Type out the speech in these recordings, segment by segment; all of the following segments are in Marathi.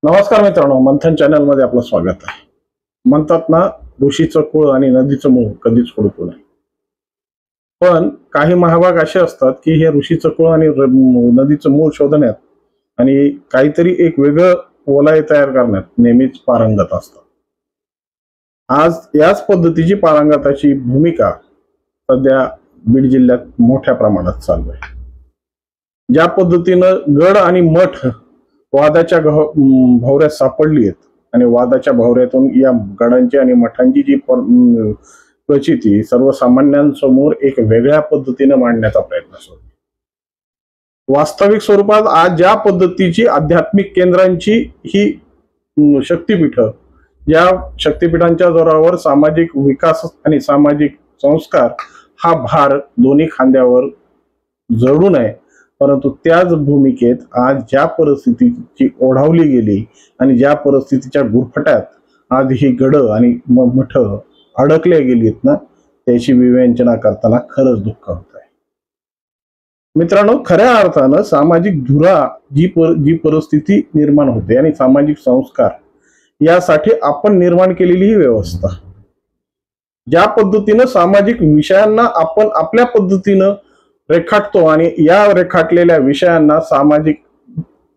नमस्कार मित्रांनो, मंथन चॅनल मध्ये आपलं स्वागत आहे. म्हणतात ना, ऋषीचं कुळ आणि नदीचं मूळ कधीच हुडकू नये. पण काही महाभाग असे असतात की हे ऋषीचं कुळ आणि नदीचं मूळ शोधण्यात आणि काहीतरी एक वेगळं वलय तयार करण्यात नेहमीच पारंगत असतात. आज याच पद्धतीची पारंगताची भूमिका सध्या बीड जिल्ह्यात मोठ्या प्रमाणात चालू आहे. ज्या पद्धतीनं गड आणि मठ वादाच्या भोवऱ्यात सापडली आहेत आणि वादाच्या भोवऱ्यातून या गडांची आणि मठांची जी प्रचिती सर्वसामान्यांसमोर एक वेगळ्या पद्धतीने मांडण्याचा प्रयत्न सुरू आहे. वास्तविक स्वरूपात आज ज्या पद्धतीची आध्यात्मिक केंद्रांची ही शक्तिपीठ, या शक्तिपीठांच्या जोरावर सामाजिक विकास आणि सामाजिक संस्कार हा भार दोन्ही खांद्यावर जडू नये, परंतु त्याच भूमिकेत आज ज्या परिस्थितीची ओढावली गेली आणि ज्या परिस्थितीच्या गुरफट्यात आज ही गड आणि मठ अडकले गेलीत ना, त्याची विवेचना करताना खरंच दुःख होत आहे. मित्रांनो, खऱ्या अर्थानं सामाजिक धुरा जी परिस्थिती निर्माण होते आणि सामाजिक संस्कार यासाठी आपण निर्माण केलेली ही व्यवस्था, ज्या पद्धतीनं सामाजिक विषयांना आपण आपल्या पद्धतीनं रेखाटतो आणि या रेखाटलेल्या विषयांना सामाजिक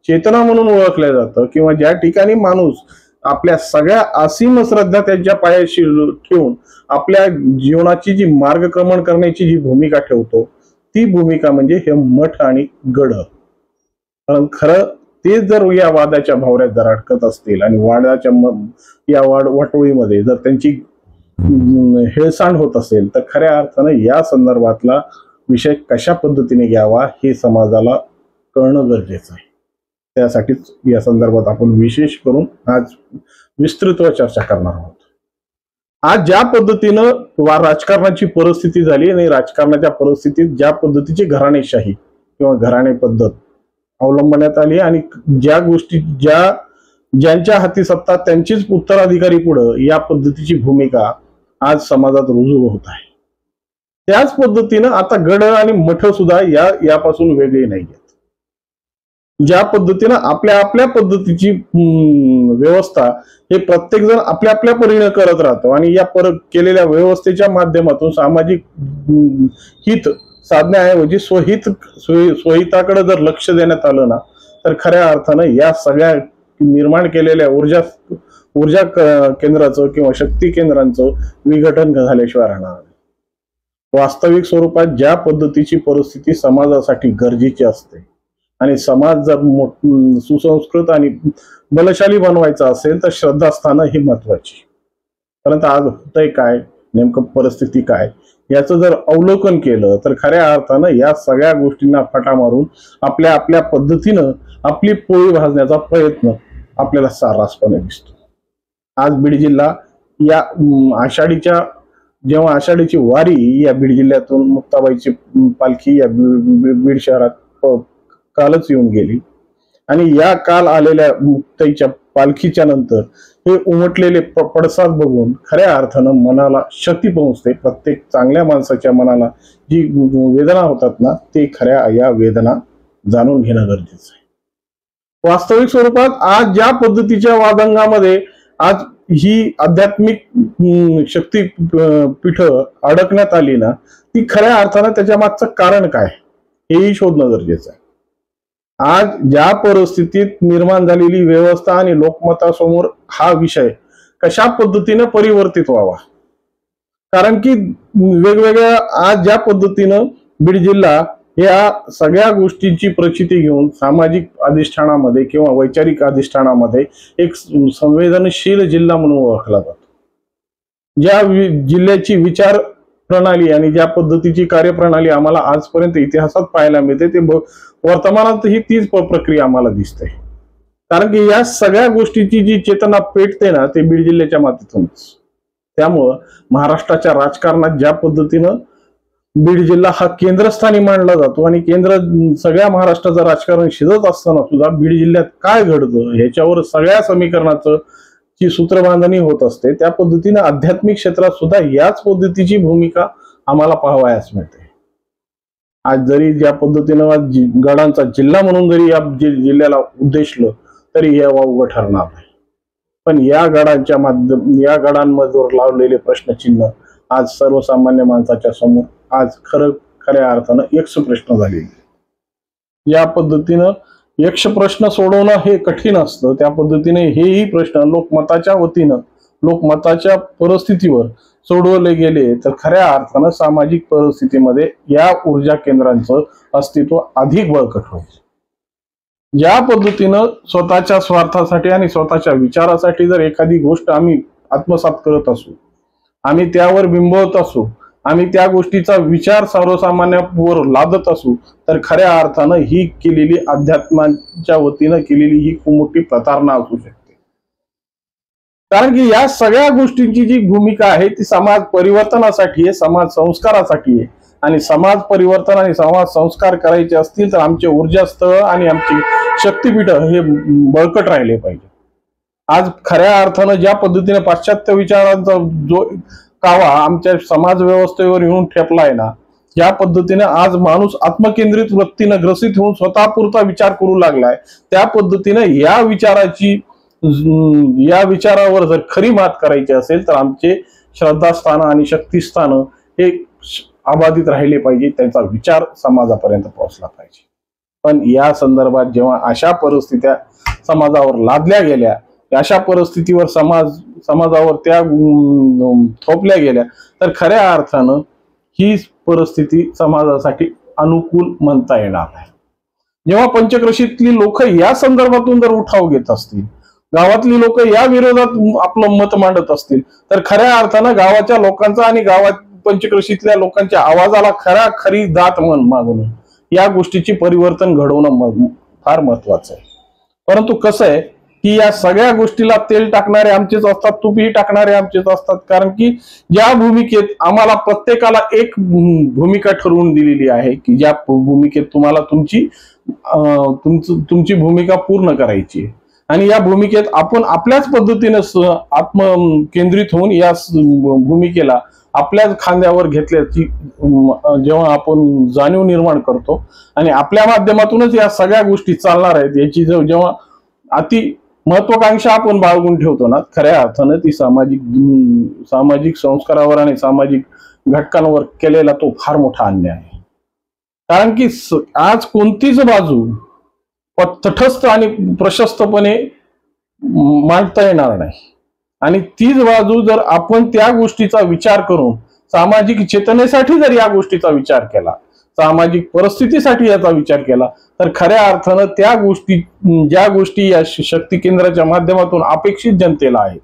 चेतना म्हणून ओळखलं जातं, किंवा ज्या ठिकाणी माणूस आपल्या सगळ्या असीम श्रद्धा त्यांच्या पायाशी ठेवून आपल्या जीवनाची जी मार्गक्रमण करण्याची जी भूमिका ठेवतो, ती भूमिका म्हणजे हे मठ आणि गड. कारण खरं ते जर या वादाच्या भोवऱ्यात जर अडकत असतील आणि वादाच्या या वाटोळीमध्ये जर त्यांची हेळसांड होत असेल, तर खऱ्या अर्थानं या संदर्भातला विषय कशा पद्धतीने घ्यावा हे समाजाला कळणं गरजेचं आहे. त्यासाठीच या संदर्भात आपण विशेष करून आज विस्तृतवर चर्चा करणार आहोत. आज ज्या पद्धतीनं राजकारणाची परिस्थिती झाली आणि राजकारणाच्या परिस्थितीत ज्या पद्धतीची घराणेशाही किंवा घराणे पद्धत अवलंबण्यात आली आणि ज्या गोष्टी ज्यांच्या हाती सत्ता त्यांचीच उत्तराधिकारी पुढं या पद्धतीची भूमिका आज समाजात रुजू होत आहे, त्याच पद्धतीनं आता गड आणि मठ सुद्धा यापासून वेगळे नाही आहेत. ज्या पद्धतीनं आपल्या पद्धतीची व्यवस्था हे प्रत्येक जण आपल्या परीने करत राहतो आणि या केलेल्या व्यवस्थेच्या माध्यमातून सामाजिक हित साधण्याऐवजी स्वहिताकडे जर लक्ष देण्यात आलं ना, तर खऱ्या अर्थानं या सगळ्या निर्माण केलेल्या ऊर्जा केंद्राचं किंवा शक्ती केंद्रांचं विघटन झाल्याशिवाय राहणार नाही. वास्तविक स्वरूपात ज्या पद्धतीची परिस्थिती समाजासाठी गरजेची असते आणि समाज जर सुसंस्कृत आणि बलशाली बनवायचा असेल तर श्रद्धास्थानं ही महत्वाची. परंतु आज होतंय काय, नेमकं परिस्थिती काय, याचं जर अवलोकन केलं तर खऱ्या अर्थानं या सगळ्या गोष्टींना फटा मारून आपल्या पद्धतीनं आपली पोळी भाजण्याचा प्रयत्न आपल्याला सर्रासपणे दिसतो. आज बीड जिल्हा या जेव्हा आषाढीची वारी या बीड जिल्ह्यातून मुक्ताबाईची पालखी या बीड शहरात कालच येऊन गेली आणि या काल आलेल्या मुक्ताईच्या पालखीच्या नंतर हे उमटलेले पडसाद बघून खऱ्या अर्थानं मनाला शक्ती पोहोचते. प्रत्येक चांगल्या माणसाच्या मनाला जी वेदना होतात ना, ते खऱ्या या वेदना जाणून घेणं गरजेचं आहे. वास्तविक स्वरूपात आज ज्या पद्धतीच्या वादंगामध्ये आज ही आध्यात्मिक शक्ती पीठ अडकण्यात आली ना, ती खऱ्या अर्थानं त्याच्या मागचं कारण काय हेही शोधणं गरजेचं आहे. आज ज्या परिस्थितीत निर्माण झालेली व्यवस्था आणि लोकमतासमोर हा विषय कशा पद्धतीनं परिवर्तित व्हावा, कारण की वेगवेगळ्या आज ज्या पद्धतीनं बीड जिल्हा या सगळ्या गोष्टींची प्रचिती घेऊन सामाजिक अधिष्ठानामध्ये किंवा वैचारिक अधिष्ठानामध्ये एक संवेदनशील जिल्हा म्हणून ओळखला जातो. ज्या जिल्ह्याची विचार प्रणाली आणि ज्या पद्धतीची कार्यप्रणाली आम्हाला आजपर्यंत इतिहासात पाहायला मिळते, ते वर्तमानातही तीच प्रक्रिया आम्हाला दिसते. कारण की या सगळ्या गोष्टीची जी चेतना पेटते ना, ते बीड जिल्ह्याच्या मातीतूनच. त्यामुळं महाराष्ट्राच्या राजकारणात ज्या पद्धतीनं बीड जिल्हा हा केंद्रस्थानी मानला जातो आणि सगळ्या महाराष्ट्राचं राजकारण शिजत असताना सुद्धा बीड जिल्ह्यात काय घडतं ह्याच्यावर सगळ्या समीकरणाचं जी सूत्रबांधणी होत असते, त्या पद्धतीने आध्यात्मिक क्षेत्रात सुद्धा याच पद्धतीची भूमिका आम्हाला पाहावयास मिळते. आज जरी ज्या पद्धतीनं गडांचा जिल्हा म्हणून जरी या जिल्ह्याला उद्देशलं, तरी हे अवघड ठरणार नाही. पण या गडांमधून लावलेले प्रश्नचिन्ह आज सर्वसामान्य माणसाच्या समोर आज खऱ्या अर्थानं यक्ष प्रश्न झालेले. या पद्धतीनं यक्ष प्रश्न सोडवणं हे कठीण असतं. त्या पद्धतीने हेही प्रश्न लोकमताच्या वतीनं लोकमताच्या परिस्थितीवर सोडवले गेले तर खऱ्या अर्थानं सामाजिक परिस्थितीमध्ये या ऊर्जा केंद्रांचं अस्तित्व अधिक बळकट होईल. या पद्धतीनं स्वतःच्या स्वार्थासाठी आणि स्वतःच्या विचारासाठी जर एखादी गोष्ट आम्ही आत्मसात करत असू, आम्ही त्यावर बिंबवत असू, आम्ही त्या गोष्टीचा विचार सर्वसामान्यांवर लादत असू, तर खऱ्या अर्थानं ही केलेली अध्यात्माच्या वतीनं केलेली ही खूप मोठी प्रतारणा असू शकते. कारण की या सगळ्या गोष्टींची जी भूमिका आहे ती समाज परिवर्तनासाठी आहे, समाज संस्कारासाठी आहे. आणि समाज परिवर्तन आणि समाज संस्कार करायचे असतील तर आमचे ऊर्जास्थळ आणि आमची शक्तीपीठ हे बळकट राहिले पाहिजे. आज खऱ्या अर्थानं ज्या पद्धतीने पाश्चात्य विचारांचा जो कावा आमच्या समाज व्यवस्थेवर येऊन ठेपलाय ना, या पद्धतीने आज माणूस आत्मकेंद्रित वृत्तीनं ग्रसित होऊन स्वतःपुरता विचार करू लागलाय. त्या पद्धतीने या विचारावर जर खरी मात करायची असेल तर आमचे श्रद्धास्थान आणि शक्तिस्थान हे अबाधित राहिले पाहिजे, त्यांचा विचार समाजापर्यंत पोहोचला पाहिजे. पण या संदर्भात जेव्हा अशा परिस्थित्या समाजावर लादल्या गेल्या, अशा परिस्थितीवर समाजावर त्या थोपल्या गेल्या, तर खऱ्या अर्थानं ही परिस्थिती समाजासाठी अनुकूल म्हणता येणार नाही. जेव्हा पंचक्रोशीतली लोक या संदर्भातून जर उठाव घेत असतील, गावातली लोक या विरोधात आपलं मत मांडत असतील, तर खऱ्या अर्थानं गावाच्या लोकांचा आणि पंचक्रोशीतल्या लोकांच्या आवाजाला खरी दात मागून या गोष्टीची परिवर्तन घडवणं फार महत्वाचं आहे. परंतु कसं आहे की या सगळ्या गोष्टीला तेल टाकणारे आमचेच असतात, तुपही टाकणारे आमचेच असतात. कारण की ज्या भूमिकेत आम्हाला प्रत्येकाला एक भूमिका ठरवून दिलेली आहे की ज्या भूमिकेत तुम्हाला तुमची भूमिका पूर्ण करायची आहे, आणि या भूमिकेत आपण आपल्याच पद्धतीने आत्मकेंद्रित होऊन या भूमिकेला आपल्याच खांद्यावर घेतल्याची जेव्हा आपण जाणीव निर्माण करतो आणि आपल्या माध्यमातूनच या सगळ्या गोष्टी चालणार आहेत याची जेव्हा अति महत्वाकांक्षा आपण बाळगून ठेवतो ना, खऱ्या अर्थानं ती सामाजिक संस्कारावर आणि सामाजिक घटकांवर केलेला तो फार मोठा अन्याय आहे. कारण की आज कोणतीच बाजू तटस्थ आणि प्रशस्तपणे मांडता येणार नाही, आणि तीच बाजू जर आपण त्या गोष्टीचा विचार करून सामाजिक चेतनेसाठी जर या गोष्टीचा विचार केला, सामाजिक परिस्थितीसाठी याचा विचार केला, तर खऱ्या अर्थानं ज्या गोष्टी या शक्ती केंद्राच्या माध्यमातून अपेक्षित जनतेला आहेत,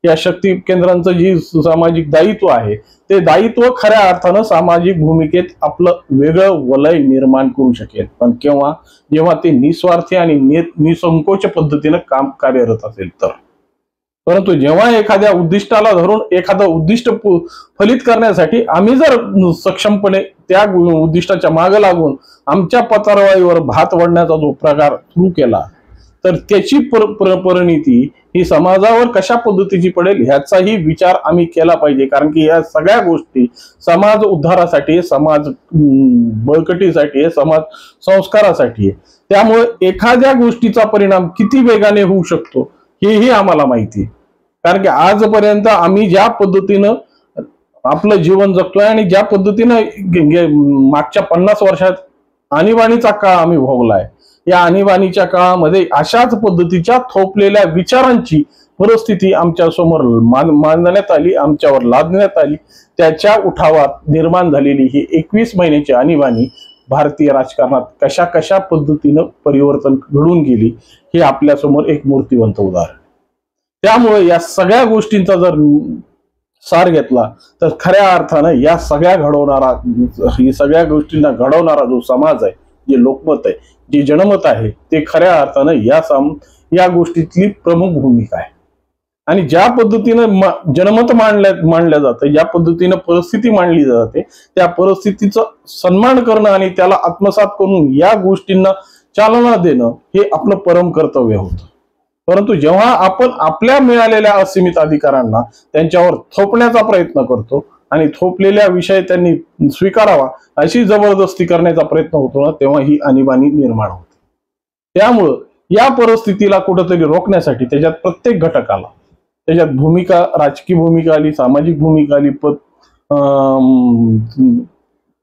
या शक्ती केंद्रांचं जी सामाजिक दायित्व आहे ते दायित्व खऱ्या अर्थानं सामाजिक भूमिकेत आपलं वेगळं वलय निर्माण करू शकेल. पण जेव्हा ते निस्वार्थी आणि निसंकोच पद्धतीनं काम कार्यरत असेल तर. परंतु जेव्हा एखाद्या उद्दिष्टाला धरून एखादं उद्दिष्ट फलित करण्यासाठी आम्ही जर सक्षमपणे त्या उद्दिष्टाच्या मागे लागून आमच्या पत्रावळीवर भात वडण्याचा जो प्रकार सुरू केला, तर त्याची परिणिती ही समाजावर कशा पद्धतीची पडेल ह्याचाही विचार आम्ही केला पाहिजे. कारण की या सगळ्या गोष्टी समाज उद्धारासाठी, समाज बळकटीसाठी, समाज संस्कारासाठी आहे. त्यामुळे एखाद्या गोष्टीचा परिणाम किती वेगाने होऊ शकतो हेही आम्हाला माहिती आहे. कारण की आजपर्यंत आम्ही ज्या पद्धतीनं आपलं जीवन जगतोय आणि ज्या पद्धतीनं मागच्या 50 वर्षात आणीबाणीचा काळ आम्ही भोगलाय, या आणीबाणीच्या काळामध्ये अशाच पद्धतीच्या थोपलेल्या विचारांची परिस्थिती आमच्या समोर मांडण्यात आली, आमच्यावर लादण्यात आली. त्याच्या उठावात निर्माण झालेली ही 21 महिन्याची आणीबाणी भारतीय राजकारणात कशा कशा पद्धतीनं परिवर्तन घडून गेली हे आपल्या समोर एक मूर्तिवंत उदाहरण. त्यामुळे या सगळ्या गोष्टींचा जर सार घेतला तर खऱ्या अर्थानं या सगळ्या गोष्टींना घडवणारा जो समाज आहे, जे लोकमत आहे, जे जनमत आहे, ते खऱ्या अर्थानं या गोष्टीतली प्रमुख भूमिका आहे. आणि ज्या पद्धतीनं जनमत मांडलं जातं, ज्या पद्धतीनं परिस्थिती मांडली जाते, त्या परिस्थितीचा सन्मान करणं आणि त्याला आत्मसात करून या गोष्टींना चालना देणं हे आपलं परम कर्तव्य होतं. परंतु जेव्हा आपण आपल्या मिळालेल्या असीमित अधिकारांना त्यांच्यावर थोपण्याचा प्रयत्न करतो आणि थोपलेल्या विषय त्यांनी स्वीकारावा अशी जबरदस्ती करण्याचा प्रयत्न होतो ना, तेव्हा ही आणीबाणी निर्माण होते. त्यामुळं या परिस्थितीला कुठंतरी रोखण्यासाठी त्याच्यात प्रत्येक घटकाला, त्याच्यात भूमिका, राजकीय भूमिका आली, सामाजिक भूमिका आली,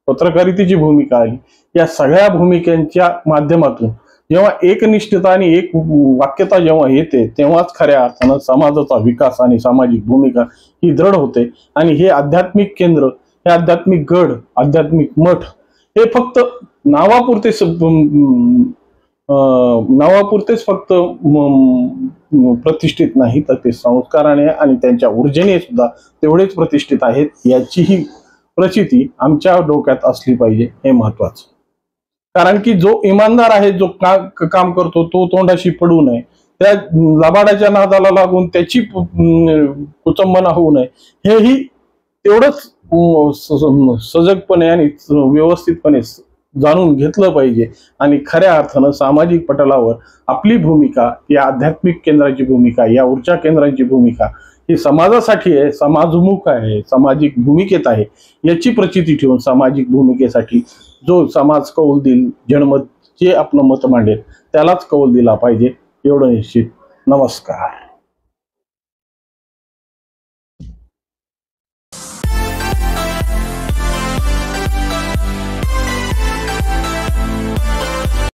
पत्रकारितेची भूमिका आली, या सगळ्या भूमिकांच्या माध्यमातून जेव्हा एकनिष्ठता आणि एक वाक्यता जेव्हा येते, तेव्हाच खऱ्या अर्थानं समाजाचा विकास आणि सामाजिक भूमिका ही दृढ होते. आणि हे आध्यात्मिक केंद्र, हे आध्यात्मिक गड, आध्यात्मिक मठ हे फक्त नावापुरतेच फक्त प्रतिष्ठित नाही, तर ते संस्काराने आणि त्यांच्या ऊर्जेने सुद्धा तेवढेच प्रतिष्ठित आहेत, याचीही प्रचिती आमच्या डोक्यात असली पाहिजे, हे महत्वाचं. कारण की जो इमानदार आहे, जो काम करतो, तो तोंडाशी पडू नये, त्या लबाडाच्या नादाला लागून त्याची कुचंबना होऊ नये, हेही तेवढंच सजगपणे आणि व्यवस्थितपणे जाणून घेतलं पाहिजे. आणि खऱ्या अर्थानं सामाजिक पटलावर आपली भूमिका, या आध्यात्मिक केंद्राची भूमिका, या ऊर्जा केंद्राची भूमिका ही समाजासाठी आहे, समाजमुख आहे, सामाजिक भूमिकेत आहे, याची प्रचिती ठेवून सामाजिक भूमिकेसाठी जो समाज कौल देईल, जनमत जे आपलं मत मांडेल त्यालाच कौल दिला पाहिजे, एवढं निश्चित. नमस्कार.